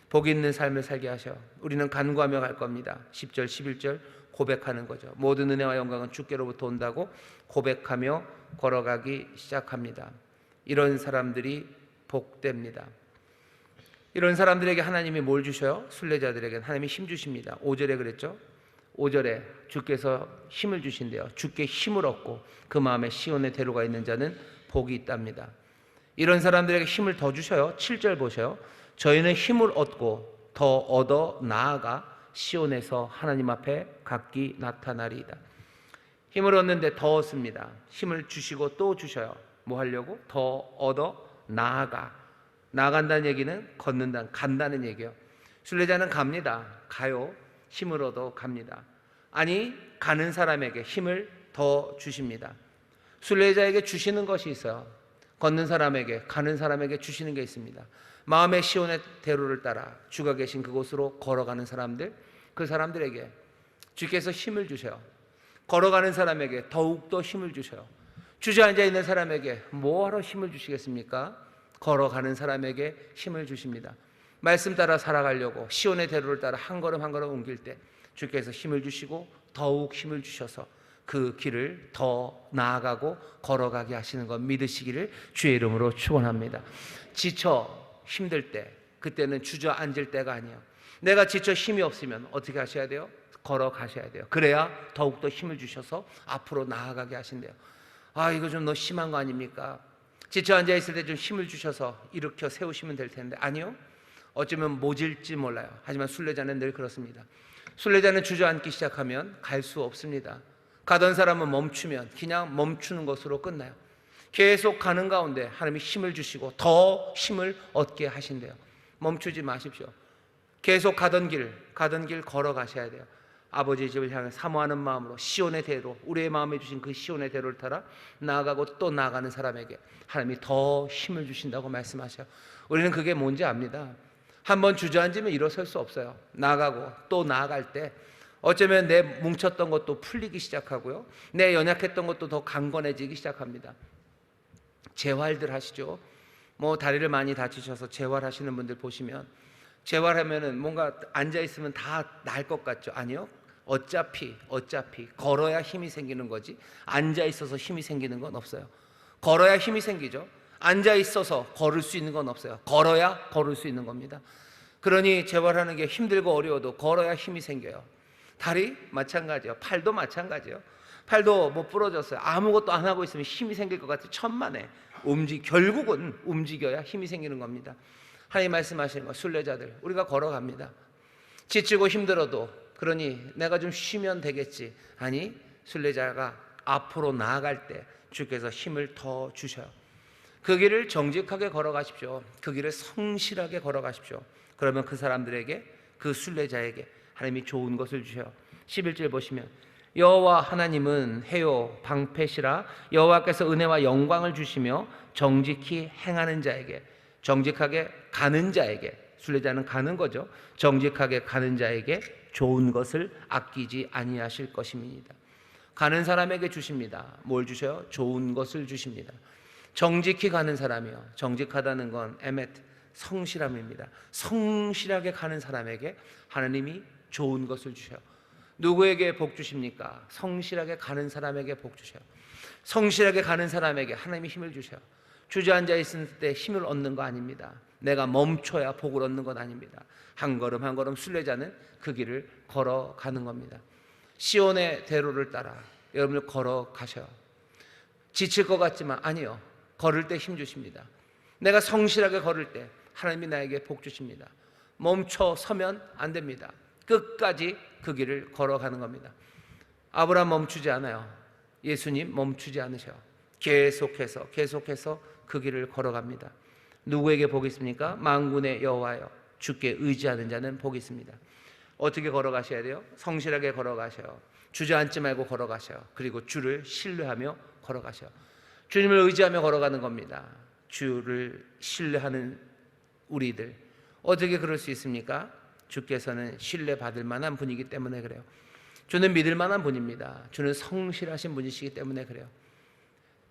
복 있는 삶을 살게 하셔. 우리는 간구하며 갈 겁니다. 10절 11절 고백하는 거죠. 모든 은혜와 영광은 주께로부터 온다고 고백하며 걸어가기 시작합니다. 이런 사람들이 복됩니다. 이런 사람들에게 하나님이 뭘 주셔요? 순례자들에게 하나님이 힘 주십니다. 5절에 그랬죠. 5절에 주께서 힘을 주신대요. 주께 힘을 얻고 그 마음에 시온의 대로가 있는 자는 복이 있답니다. 이런 사람들에게 힘을 더 주셔요. 7절 보셔요. 저희는 힘을 얻고 더 얻어 나아가 시온에서 하나님 앞에 각기 나타나리이다. 힘을 얻는데 더 얻습니다. 힘을 주시고 또 주셔요. 뭐 하려고? 더 얻어 나아간다는 얘기는 걷는다는, 간다는 얘기예요. 순례자는 갑니다. 가요. 힘을 얻어 갑니다. 아니, 가는 사람에게 힘을 더 주십니다. 순례자에게 주시는 것이 있어요. 걷는 사람에게, 가는 사람에게 주시는 게 있습니다. 마음의 시온의 대로를 따라 주가 계신 그곳으로 걸어가는 사람들, 그 사람들에게 주께서 힘을 주셔요. 걸어가는 사람에게 더욱더 힘을 주셔요. 주저앉아 있는 사람에게 뭐하러 힘을 주시겠습니까? 걸어가는 사람에게 힘을 주십니다. 말씀 따라 살아가려고 시온의 대로를 따라 한 걸음 한 걸음 옮길 때 주께서 힘을 주시고 더욱 힘을 주셔서 그 길을 더 나아가고 걸어가게 하시는 것 믿으시기를 주의 이름으로 축원합니다. 지쳐 힘들 때, 그때는 주저앉을 때가 아니에요. 내가 지쳐 힘이 없으면 어떻게 하셔야 돼요? 걸어가셔야 돼요. 그래야 더욱더 힘을 주셔서 앞으로 나아가게 하신대요. 아, 이거 좀 너무 심한 거 아닙니까? 지쳐 앉아있을 때 좀 힘을 주셔서 일으켜 세우시면 될 텐데, 아니요, 어쩌면 모질지 몰라요. 하지만 순례자는 늘 그렇습니다. 순례자는 주저앉기 시작하면 갈 수 없습니다. 가던 사람은 멈추면 그냥 멈추는 것으로 끝나요. 계속 가는 가운데 하나님이 힘을 주시고 더 힘을 얻게 하신대요. 멈추지 마십시오. 계속 가던 길 걸어가셔야 돼요. 아버지의 집을 향해 사모하는 마음으로 시온의 대로, 우리의 마음에 주신 그 시온의 대로를 따라 나아가고 또 나아가는 사람에게 하나님이 더 힘을 주신다고 말씀하셔요. 우리는 그게 뭔지 압니다. 한번 주저앉으면 일어설 수 없어요. 나아가고 또 나아갈 때 어쩌면 내 뭉쳤던 것도 풀리기 시작하고요, 내 연약했던 것도 더 강건해지기 시작합니다. 재활들 하시죠. 뭐 다리를 많이 다치셔서 재활하시는 분들 보시면, 재활하면은 뭔가 앉아 있으면 다 나을 것 같죠? 아니요. 어차피 걸어야 힘이 생기는 거지 앉아 있어서 힘이 생기는 건 없어요. 걸어야 힘이 생기죠. 앉아 있어서 걸을 수 있는 건 없어요. 걸어야 걸을 수 있는 겁니다. 그러니 재활하는 게 힘들고 어려워도 걸어야 힘이 생겨요. 다리 마찬가지예요. 팔도 마찬가지예요. 팔도 뭐 부러졌어요. 아무것도 안 하고 있으면 힘이 생길 것 같아요. 천만에 결국은 움직여야 힘이 생기는 겁니다. 하나님 말씀하시는 거, 순례자들 우리가 걸어갑니다. 지치고 힘들어도 그러니 내가 좀 쉬면 되겠지. 아니, 순례자가 앞으로 나아갈 때 주께서 힘을 더 주셔요. 그 길을 정직하게 걸어가십시오. 그 길을 성실하게 걸어가십시오. 그러면 그 사람들에게, 그 순례자에게 하나님이 좋은 것을 주셔요. 11절 보시면 여호와 하나님은 해요 방패시라. 여호와께서 은혜와 영광을 주시며 정직히 행하는 자에게, 정직하게 가는 자에게, 순례자는 가는 거죠. 정직하게 가는 자에게 좋은 것을 아끼지 아니하실 것입니다. 가는 사람에게 주십니다. 뭘 주셔요? 좋은 것을 주십니다. 정직히 가는 사람이요, 정직하다는 건 에메트, 성실함입니다. 성실하게 가는 사람에게 하나님이 좋은 것을 주셔요. 누구에게 복 주십니까? 성실하게 가는 사람에게 복 주셔요. 성실하게 가는 사람에게 하나님이 힘을 주셔요. 주저앉아 있을 때 힘을 얻는 거 아닙니다. 내가 멈춰야 복을 얻는 건 아닙니다. 한 걸음 한 걸음 순례자는 그 길을 걸어가는 겁니다. 시온의 대로를 따라 여러분들 걸어가셔요. 지칠 것 같지만 아니요, 걸을 때 힘 주십니다. 내가 성실하게 걸을 때 하나님이 나에게 복 주십니다. 멈춰 서면 안 됩니다. 끝까지 그 길을 걸어가는 겁니다. 아브라함 멈추지 않아요. 예수님 멈추지 않으셔요. 계속해서 그 길을 걸어갑니다. 누구에게 복이 있습니까? 만군의 여호와여, 주께 의지하는 자는 복이 있습니다. 어떻게 걸어가셔야 돼요? 성실하게 걸어가셔요. 주저앉지 말고 걸어가셔요. 그리고 주를 신뢰하며 걸어가셔요. 주님을 의지하며 걸어가는 겁니다. 주를 신뢰하는 우리들 어떻게 그럴 수 있습니까? 주께서는 신뢰받을 만한 분이기 때문에 그래요. 주는 믿을 만한 분입니다. 주는 성실하신 분이시기 때문에 그래요.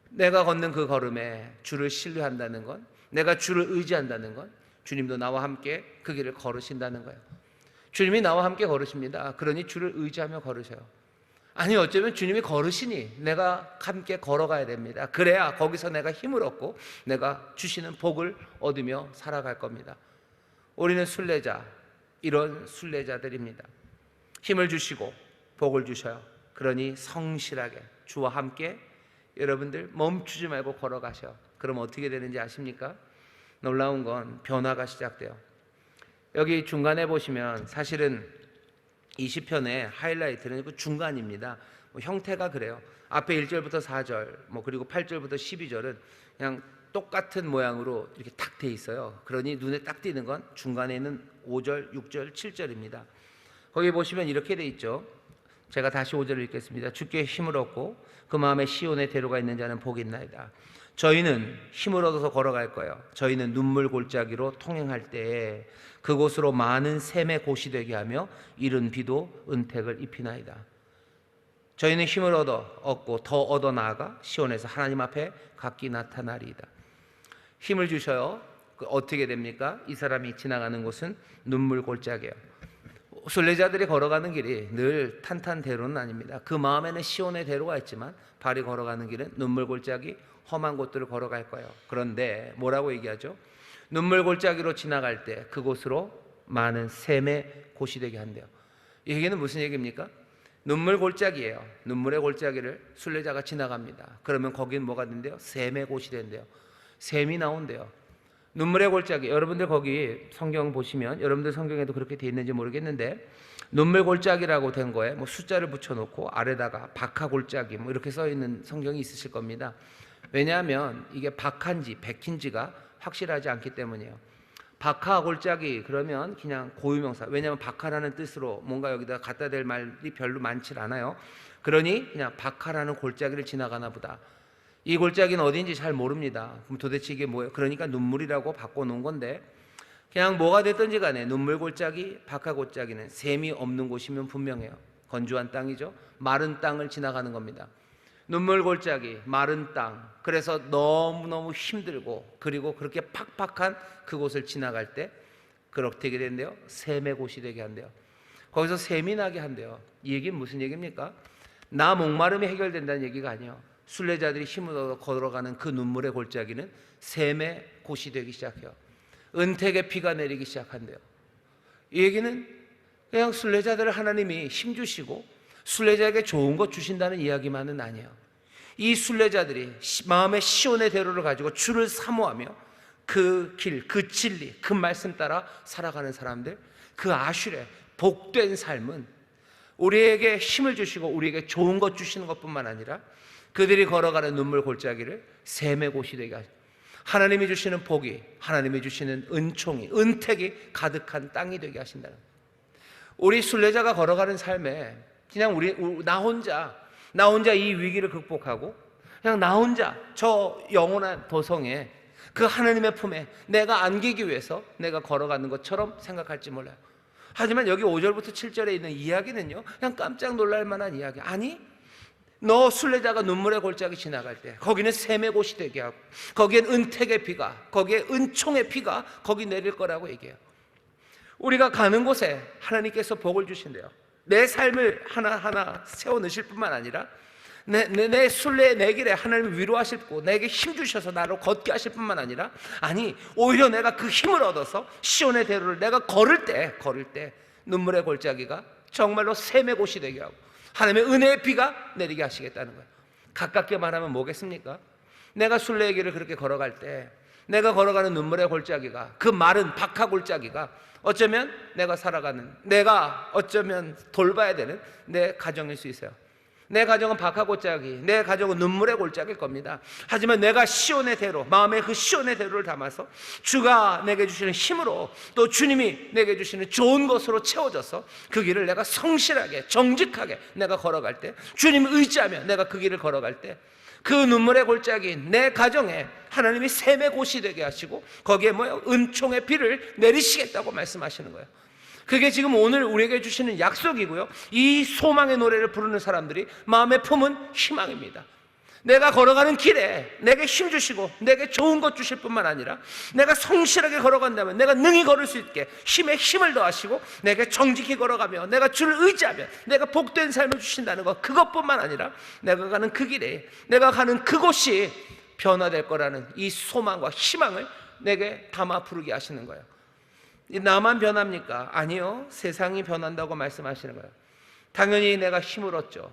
내가 걷는 그 걸음에 주를 신뢰한다는 건, 내가 주를 의지한다는 건 주님도 나와 함께 그 길을 걸으신다는 거예요. 주님이 나와 함께 걸으십니다. 그러니 주를 의지하며 걸으셔요. 아니, 어쩌면 주님이 걸으시니 내가 함께 걸어가야 됩니다. 그래야 거기서 내가 힘을 얻고 내가 주시는 복을 얻으며 살아갈 겁니다. 우리는 순례자, 이런 순례자들입니다. 힘을 주시고 복을 주셔요. 그러니 성실하게 주와 함께 여러분들 멈추지 말고 걸어가셔. 그럼 어떻게 되는지 아십니까? 놀라운 건 변화가 시작돼요. 여기 중간에 보시면 사실은 이 시편의 하이라이트는 그 중간입니다. 형태가 그래요. 앞에 1절부터 4절, 그리고 8절부터 12절은 그냥 똑같은 모양으로 이렇게 탁 돼 있어요. 그러니 눈에 딱 띄는 건 중간에 있는 5절, 6절, 7절입니다. 거기 보시면 이렇게 돼 있죠. 제가 다시 5절을 읽겠습니다. 주께 힘을 얻고 그 마음에 시온의 대로가 있는 자는 복이 있나이다. 저희는 힘을 얻어서 걸어갈 거예요. 저희는 눈물 골짜기로 통행할 때에 그곳으로 많은 샘의 곳이 되게 하며 이른 비도 은택을 입히나이다. 저희는 힘을 얻고 더 얻어 나아가 시온에서 하나님 앞에 각기 나타나리이다. 힘을 주셔요. 어떻게 됩니까? 이 사람이 지나가는 곳은 눈물 골짜기예요. 순례자들이 걸어가는 길이 늘 탄탄대로는 아닙니다. 그 마음에는 시온의 대로가 있지만 발이 걸어가는 길은 눈물 골짜기, 험한 곳들을 걸어갈 거예요. 그런데 뭐라고 얘기하죠? 눈물 골짜기로 지나갈 때 그곳으로 많은 샘의 곳이 되게 한대요. 이 얘기는 무슨 얘기입니까? 눈물 골짜기예요. 눈물의 골짜기를 순례자가 지나갑니다. 그러면 거긴 뭐가 된대요? 샘의 곳이 된대요. 샘이 나온대요. 눈물의 골짜기, 여러분들 거기 성경 보시면 여러분들 성경에도 그렇게 돼 있는지 모르겠는데 눈물 골짜기라고 된 거에 뭐 숫자를 붙여놓고 아래다가 박하 골짜기 뭐 이렇게 써 있는 성경이 있으실 겁니다. 왜냐하면 이게 박한지 백힌지가 확실하지 않기 때문이에요. 박하 골짜기 그러면 그냥 고유명사, 왜냐하면 박하라는 뜻으로 뭔가 여기다 갖다 댈 말이 별로 많지 않아요. 그러니 그냥 박하라는 골짜기를 지나가나 보다. 이 골짜기는 어딘지 잘 모릅니다. 그럼 도대체 이게 뭐예요? 그러니까 눈물이라고 바꿔놓은 건데 그냥 뭐가 됐든지 간에 눈물 골짜기, 박하 골짜기는 샘이 없는 곳이면 분명해요. 건조한 땅이죠. 마른 땅을 지나가는 겁니다. 눈물 골짜기, 마른 땅. 그래서 너무너무 힘들고 그리고 그렇게 팍팍한 그곳을 지나갈 때 그렇게 되게 된대요. 샘의 곳이 되게 한대요. 거기서 샘이 나게 한대요. 이 얘기는 무슨 얘기입니까? 나 목마름이 해결된다는 얘기가 아니에요. 순례자들이 힘을 얻어 걸어가는 그 눈물의 골짜기는 샘의 곳이 되기 시작해요. 은택의 비가 내리기 시작한대요. 이 얘기는 그냥 순례자들을 하나님이 힘 주시고 순례자에게 좋은 것 주신다는 이야기만은 아니에요. 이 순례자들이 마음의 시온의 대로를 가지고 주를 사모하며 그 길, 그 진리, 그 말씀 따라 살아가는 사람들, 그 아슐의 복된 삶은 우리에게 힘을 주시고 우리에게 좋은 것 주시는 것뿐만 아니라 그들이 걸어가는 눈물 골짜기를 샘의 곳이 되게 하십니다. 하나님이 주시는 복이, 하나님이 주시는 은총이, 은택이 가득한 땅이 되게 하신다는 거예요. 우리 순례자가 걸어가는 삶에 그냥 나 혼자 이 위기를 극복하고 그냥 나 혼자 저 영원한 도성에 그 하나님의 품에 내가 안기기 위해서 내가 걸어가는 것처럼 생각할지 몰라요. 하지만 여기 5절부터 7절에 있는 이야기는요, 그냥 깜짝 놀랄 만한 이야기. 아니, 너 순례자가 눈물의 골짜기 지나갈 때 거기는 샘의 곳이 되게 하고 거기엔 은택의 비가, 거기에 은총의 비가 거기 내릴 거라고 얘기해요. 우리가 가는 곳에 하나님께서 복을 주신대요. 내 삶을 하나하나 세워 넣으실 뿐만 아니라 내 순례의 내 길에 하나님이 위로하시고 내게 힘 주셔서 나로 걷게 하실 뿐만 아니라, 아니 오히려 내가 그 힘을 얻어서 시온의 대로를 내가 걸을 때 눈물의 골짜기가 정말로 샘의 곳이 되게 하고 하나님의 은혜의 비가 내리게 하시겠다는 거예요. 가깝게 말하면 뭐겠습니까? 내가 순례의 길을 그렇게 걸어갈 때 내가 걸어가는 눈물의 골짜기가, 그 마른 박하 골짜기가 어쩌면 내가 어쩌면 돌봐야 되는 내 가정일 수 있어요. 내 가정은 박하 골짜기, 내 가정은 눈물의 골짜기일 겁니다. 하지만 내가 시온의 대로, 마음에 그 시온의 대로를 담아서 주가 내게 주시는 힘으로 또 주님이 내게 주시는 좋은 것으로 채워져서 그 길을 내가 성실하게 정직하게 내가 걸어갈 때, 주님을 의지하며 내가 그 길을 걸어갈 때 그 눈물의 골짜기 내 가정에 하나님이 샘의 곳이 되게 하시고 거기에 은총의 비를 내리시겠다고 말씀하시는 거예요. 그게 지금 오늘 우리에게 주시는 약속이고요, 이 소망의 노래를 부르는 사람들이 마음에 품은 희망입니다. 내가 걸어가는 길에 내게 힘 주시고 내게 좋은 것 주실 뿐만 아니라 내가 성실하게 걸어간다면 내가 능히 걸을 수 있게 힘을 더하시고 내게 정직히 걸어가며 내가 주를 의지하면 내가 복된 삶을 주신다는 것, 그것뿐만 아니라 내가 가는 그 길에, 내가 가는 그곳이 변화될 거라는 이 소망과 희망을 내게 담아 부르게 하시는 거예요. 나만 변합니까? 아니요, 세상이 변한다고 말씀하시는 거예요. 당연히 내가 힘을 얻죠.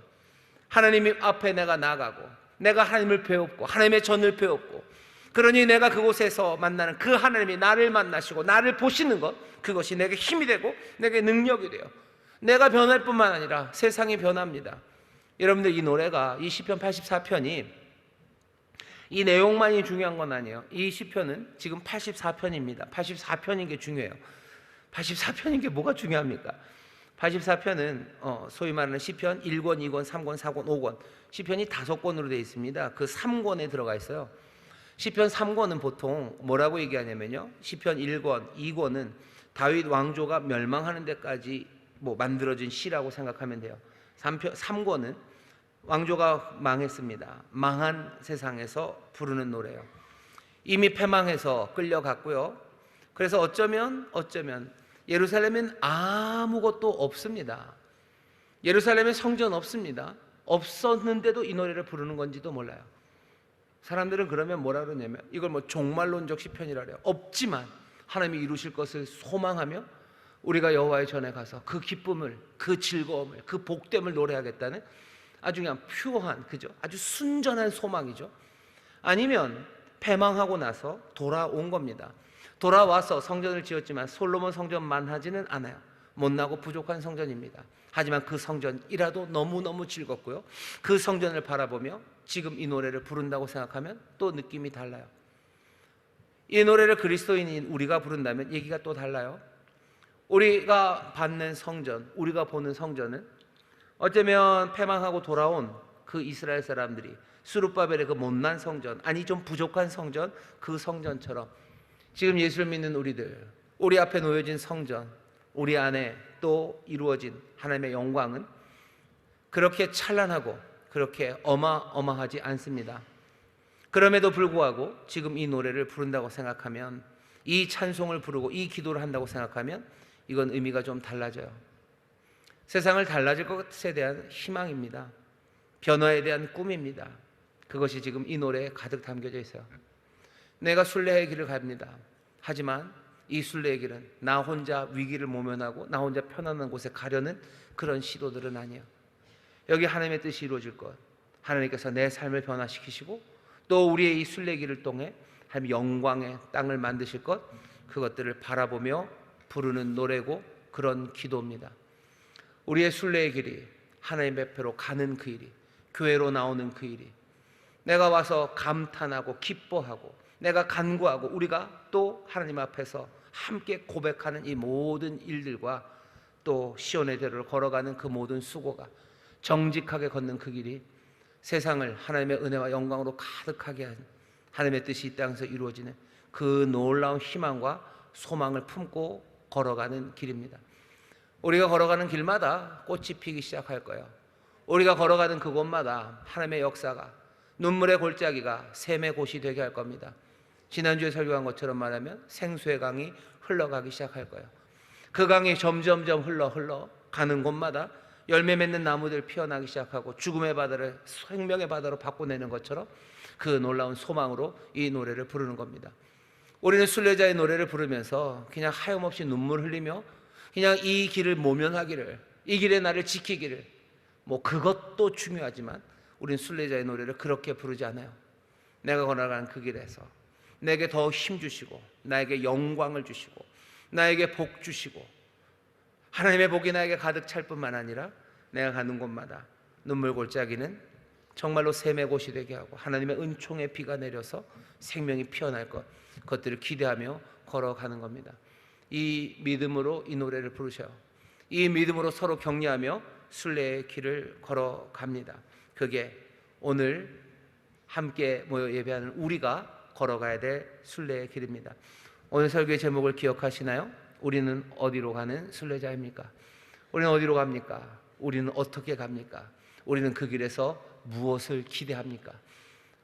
하나님 앞에 내가 나가고 내가 하나님을 배웠고 하나님의 전을 배웠고, 그러니 내가 그곳에서 만나는 그 하나님이 나를 만나시고 나를 보시는 것, 그것이 내게 힘이 되고 내게 능력이 돼요. 내가 변할 뿐만 아니라 세상이 변합니다. 여러분들, 이 노래가 이 시편 84편이 이 내용만이 중요한 건 아니에요. 이 시편은 지금 84편입니다. 84편인 게 중요해요. 84편인 게 뭐가 중요합니까? 84편은 소위 말하는 시편 1권, 2권, 3권, 4권, 5권 시편이 5권으로 되어 있습니다. 그 3권에 들어가 있어요. 시편 3권은 보통 뭐라고 얘기하냐면요, 시편 1권, 2권은 다윗 왕조가 멸망하는 데까지 만들어진 시라고 생각하면 돼요. 3권은 왕조가 망했습니다. 망한 세상에서 부르는 노래요. 이미 패망해서 끌려갔고요. 그래서 어쩌면 예루살렘엔 아무것도 없습니다. 예루살렘에 성전 없습니다. 없었는데도 이 노래를 부르는 건지도 몰라요. 사람들은 그러면 뭐라 그러냐면 이걸 종말론적 시편이라 그래요. 없지만 하나님이 이루실 것을 소망하며 우리가 여호와의 전에 가서 그 기쁨을, 그 즐거움을, 그 복됨을 노래하겠다는 아주 그냥 퓨어한, 그죠? 아주 순전한 소망이죠. 아니면 패망하고 나서 돌아온 겁니다. 돌아와서 성전을 지었지만 솔로몬 성전만 하지는 않아요. 못나고 부족한 성전입니다. 하지만 그 성전이라도 너무너무 즐겁고요, 그 성전을 바라보며 지금 이 노래를 부른다고 생각하면 또 느낌이 달라요. 이 노래를 그리스도인인 우리가 부른다면 얘기가 또 달라요. 우리가 받는 성전, 우리가 보는 성전은 어쩌면 패망하고 돌아온 그 이스라엘 사람들이 스룹바벨의 그 못난 성전, 아니 좀 부족한 성전, 그 성전처럼 지금 예수를 믿는 우리들, 우리 앞에 놓여진 성전, 우리 안에 또 이루어진 하나님의 영광은 그렇게 찬란하고 그렇게 어마어마하지 않습니다. 그럼에도 불구하고 지금 이 노래를 부른다고 생각하면, 이 찬송을 부르고 이 기도를 한다고 생각하면 이건 의미가 좀 달라져요. 세상을 달라질 것에 대한 희망입니다. 변화에 대한 꿈입니다. 그것이 지금 이 노래에 가득 담겨져 있어요. 내가 순례의 길을 갑니다. 하지만 이 순례의 길은 나 혼자 위기를 모면하고 나 혼자 편안한 곳에 가려는 그런 시도들은 아니에요. 여기 하나님의 뜻이 이루어질 것, 하나님께서 내 삶을 변화시키시고 또 우리의 이 순례길을 통해 하나님 영광의 땅을 만드실 것, 그것들을 바라보며 부르는 노래고 그런 기도입니다. 우리의 순례의 길이 하나님 앞으로 가는 그 일이, 교회로 나오는 그 일이, 내가 와서 감탄하고 기뻐하고 내가 간구하고 우리가 또 하나님 앞에서 함께 고백하는 이 모든 일들과 또 시온의 대로를 걸어가는 그 모든 수고가, 정직하게 걷는 그 길이 세상을 하나님의 은혜와 영광으로 가득하게 한 하나님의 뜻이 이 땅에서 이루어지는 그 놀라운 희망과 소망을 품고 걸어가는 길입니다. 우리가 걸어가는 길마다 꽃이 피기 시작할 거예요. 우리가 걸어가는 그곳마다 하나님의 역사가, 눈물의 골짜기가 샘의 곳이 되게 할 겁니다. 지난주에 설교한 것처럼 말하면 생수의 강이 흘러가기 시작할 거예요. 그 강이 점점점 흘러 가는 곳마다 열매 맺는 나무들 피어나기 시작하고 죽음의 바다를 생명의 바다로 바꿔내는 것처럼 그 놀라운 소망으로 이 노래를 부르는 겁니다. 우리는 순례자의 노래를 부르면서 그냥 하염없이 눈물 흘리며 그냥 이 길을 모면하기를, 이 길에 나를 지키기를, 그것도 중요하지만 우리는 순례자의 노래를 그렇게 부르지 않아요. 내가 걸어가는 그 길에서 내게 더 힘 주시고 나에게 영광을 주시고 나에게 복 주시고 하나님의 복이 나에게 가득 찰 뿐만 아니라 내가 가는 곳마다 눈물 골짜기는 정말로 샘의 곳이 되게 하고 하나님의 은총의 비가 내려서 생명이 피어날 것, 그것들을 기대하며 걸어가는 겁니다. 이 믿음으로 이 노래를 부르셔요. 이 믿음으로 서로 격려하며 순례의 길을 걸어갑니다. 그게 오늘 함께 모여 예배하는 우리가 걸어가야 될 순례의 길입니다. 오늘 설교의 제목을 기억하시나요? 우리는 어디로 가는 순례자입니까? 우리는 어디로 갑니까? 우리는 어떻게 갑니까? 우리는 그 길에서 무엇을 기대합니까?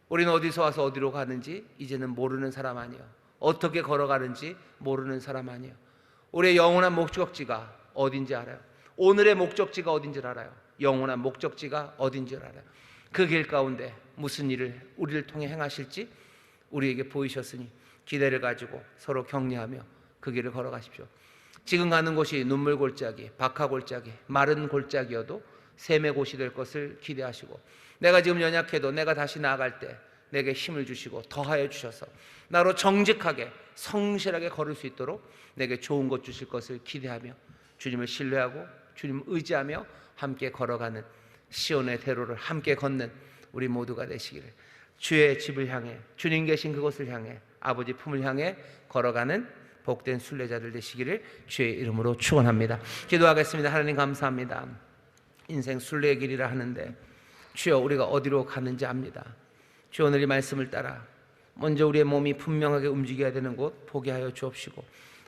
우리는 어디서 와서 어디로 가는지 이제는 모르는 사람 아니에요. 어떻게 걸어가는지 모르는 사람 아니에요. 우리의 영원한 목적지가 어딘지 알아요. 오늘의 목적지가 어딘지를 알아요. 영원한 목적지가 어딘지를 알아요. 그 길 가운데 무슨 일을 우리를 통해 행하실지 우리에게 보이셨으니 기대를 가지고 서로 격려하며 그 길을 걸어가십시오. 지금 가는 곳이 눈물 골짜기, 박하 골짜기, 마른 골짜기여도 샘의 곳이 될 것을 기대하시고, 내가 지금 연약해도 내가 다시 나아갈 때 내게 힘을 주시고 더하여 주셔서 나로 정직하게 성실하게 걸을 수 있도록 내게 좋은 것 주실 것을 기대하며 주님을 신뢰하고 주님을 의지하며 함께 걸어가는 시온의 대로를 함께 걷는 우리 모두가 되시기를 주의 집을 향해, 주님 계신 그곳을 향해, 아버지 품을 향해 걸어가는 복된 순례자들 되시기를 주의 이름으로 축원합니다. 기도하겠습니다. 하나님 감사합니다. 인생 순례의 길이라 하는데 주여 우리가 어디로 가는지 압니다. 주여 오늘 이 말씀을 따라 먼저 우리의 몸이 분명하게 움직여야 되는 곳 보게 하여 주옵시고,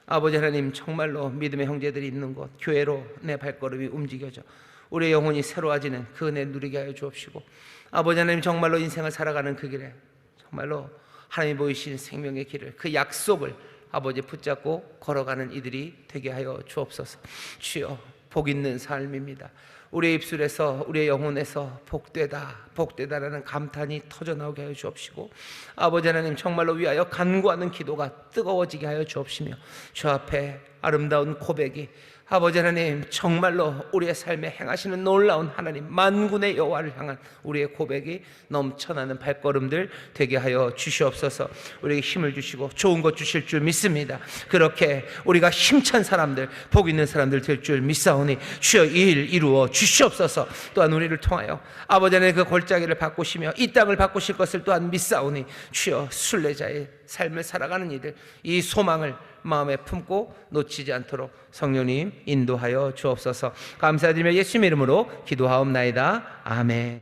아버지 하나님 정말로 믿음의 형제들이 있는 곳 교회로 내 발걸음이 움직여져 우리의 영혼이 새로워지는 그 은혜 누리게 하여 주옵시고, 아버지 하나님 정말로 인생을 살아가는 그 길에 정말로 하나님이 보이신 생명의 길을, 그 약속을 아버지 붙잡고 걸어가는 이들이 되게 하여 주옵소서. 주여 복 있는 삶입니다. 우리의 입술에서 우리의 영혼에서 복되다 복되다라는 감탄이 터져나오게 하여 주옵시고, 아버지 하나님 정말로 위하여 간구하는 기도가 뜨거워지게 하여 주옵시며, 주 앞에 아름다운 고백이 아버지 하나님 정말로 우리의 삶에 행하시는 놀라운 하나님 만군의 여호와를 향한 우리의 고백이 넘쳐나는 발걸음들 되게 하여 주시옵소서. 우리에게 힘을 주시고 좋은 것 주실 줄 믿습니다. 그렇게 우리가 힘찬 사람들, 복 있는 사람들 될 줄 믿사오니 주여 이 일 이루어 주시옵소서. 또한 우리를 통하여 아버지 하나님 그 골짜기를 바꾸시며 이 땅을 바꾸실 것을 또한 믿사오니 주여 순례자의 삶을 살아가는 이들, 이 소망을 마음에 품고 놓치지 않도록 성령님 인도하여 주옵소서. 감사드리며 예수님의 이름으로 기도하옵나이다. 아멘.